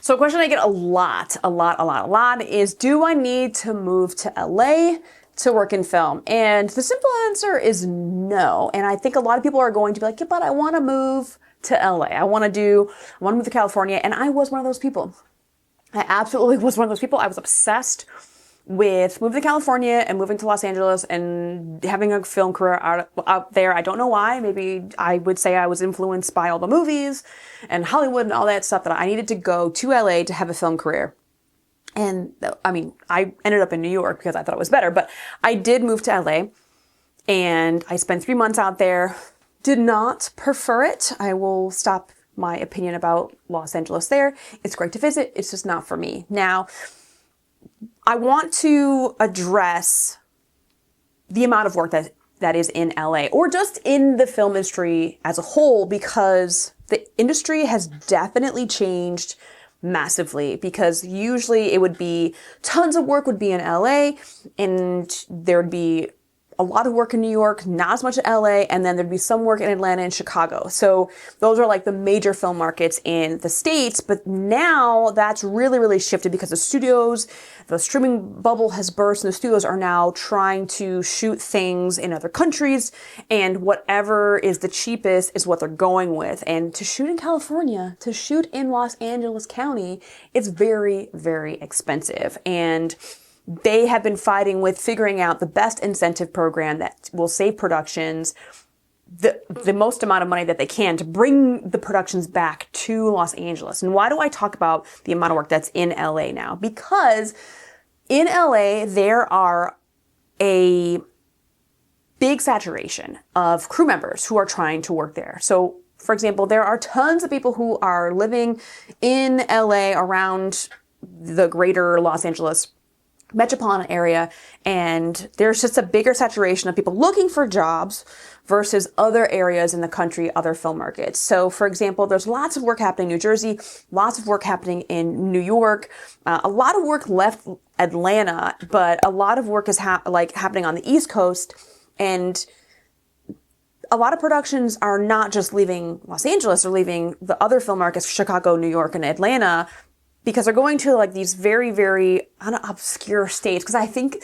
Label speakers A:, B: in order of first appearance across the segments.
A: So a question I get a lot is, do I need to move to LA to work in film? And the simple answer is no. And I think a lot of people are going to be like, yeah, but I want to move to LA. I want to move to California. And I was one of those people. I absolutely was one of those people. I was obsessed with moving to California and moving to Los Angeles and having a film career out there. I don't know why. Maybe I would say I was influenced by all the movies and Hollywood and all that stuff, that I needed to go to LA to have a film career. And I mean, I ended up in New York because I thought it was better, but I did move to LA and I spent 3 months out there. Did not prefer it. I will stop my opinion about Los Angeles there. It's great to visit. It's just not for me. Now, I want to address the amount of work that is in LA, or just in the film industry as a whole, because the industry has definitely changed massively. Because usually it would be tons of work would be in LA, and there would be a lot of work in New York, not as much in LA, and then there'd be some work in Atlanta and Chicago. So those are like the major film markets in the States. But now that's really, really shifted because the streaming bubble has burst, and the studios are now trying to shoot things in other countries, and whatever is the cheapest is what they're going with. And to shoot in California, to shoot in Los Angeles County, it's very, very expensive. And they have been fighting with figuring out the best incentive program that will save productions the most amount of money that they can to bring the productions back to Los Angeles. And why do I talk about the amount of work that's in LA now? Because in LA, there are a big saturation of crew members who are trying to work there. So, for example, there are tons of people who are living in LA around the greater Los Angeles metropolitan area, and there's just a bigger saturation of people looking for jobs versus other areas in the country, other film markets. So, for example, there's lots of work happening in New Jersey, lots of work happening in New York, a lot of work left Atlanta, but a lot of work is happening on the East Coast, and a lot of productions are not just leaving Los Angeles, they're leaving the other film markets, Chicago, New York, and Atlanta, because they're going to like these very, very obscure states. Because I think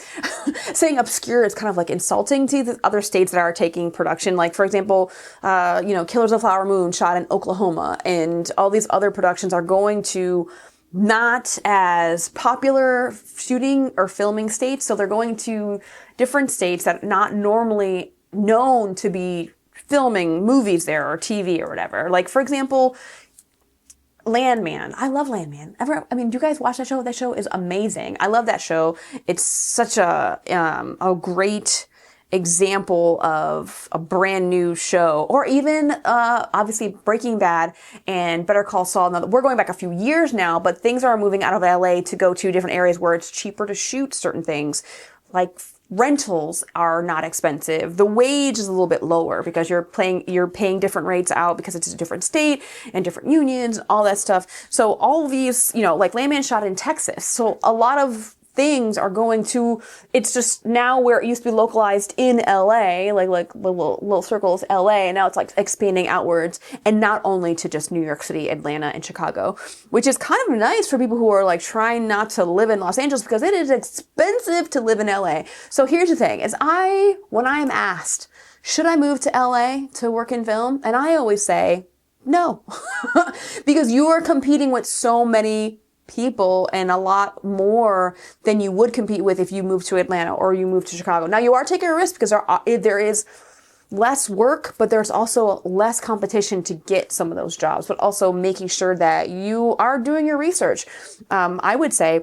A: saying obscure is kind of like insulting to the other states that are taking production. Like, for example, Killers of the Flower Moon shot in Oklahoma, and all these other productions are going to not as popular shooting or filming states. So they're going to different states that are not normally known to be filming movies there or TV or whatever. Like, for example, Landman. I love Landman. Do you guys watch that show? That show is amazing. I love that show. It's such a great example of a brand new show. Or even, obviously Breaking Bad and Better Call Saul. Now, we're going back a few years now, but things are moving out of LA to go to different areas where it's cheaper to shoot certain things. Like, rentals are not expensive. The wage is a little bit lower because you're paying different rates out because it's a different state and different unions, all that stuff. So all of these, like Landman shot in Texas. So a lot of things are going to, it's just now where it used to be localized in LA, like little circles LA, and now it's like expanding outwards, and not only to just New York City, Atlanta, and Chicago, which is kind of nice for people who are like trying not to live in Los Angeles, because it is expensive to live in LA. So here's the thing, when I am asked, should I move to LA to work in film? And I always say, no, because you are competing with so many people and a lot more than you would compete with if you move to Atlanta or you move to Chicago. Now, you are taking a risk because there is less work, but there's also less competition to get some of those jobs, but also making sure that you are doing your research. I would say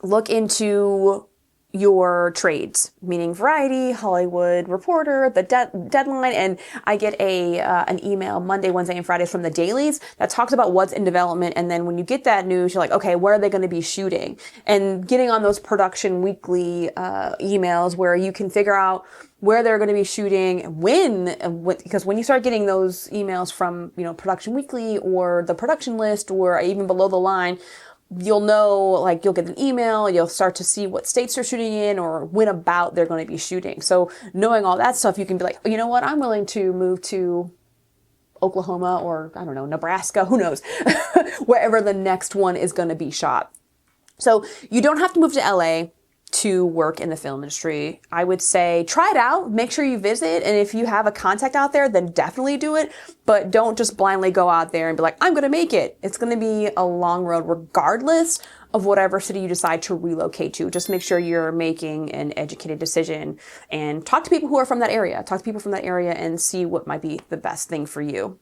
A: look into your trades, meaning Variety, Hollywood Reporter, the Deadline, and I get an email Monday, Wednesday, and Fridays from the dailies that talks about what's in development. And then when you get that news, you're like, okay, where are they going to be shooting? And getting on those production weekly emails where you can figure out where they're going to be shooting, because when you start getting those emails from, Production Weekly or the production list or even below the line, you'll know, like, you'll get an email, you'll start to see what states they're shooting in or when about they're going to be shooting. So knowing all that stuff, you can be like, you know what, I'm willing to move to Oklahoma or, I don't know, Nebraska, who knows, wherever the next one is going to be shot. So you don't have to move to LA to work in the film industry. I would say try it out, make sure you visit, and if you have a contact out there, then definitely do it, but don't just blindly go out there and be like, I'm going to make it. It's going to be a long road regardless of whatever city you decide to relocate to. Just make sure you're making an educated decision and talk to people who are from that area. Talk to people from that area and see what might be the best thing for you.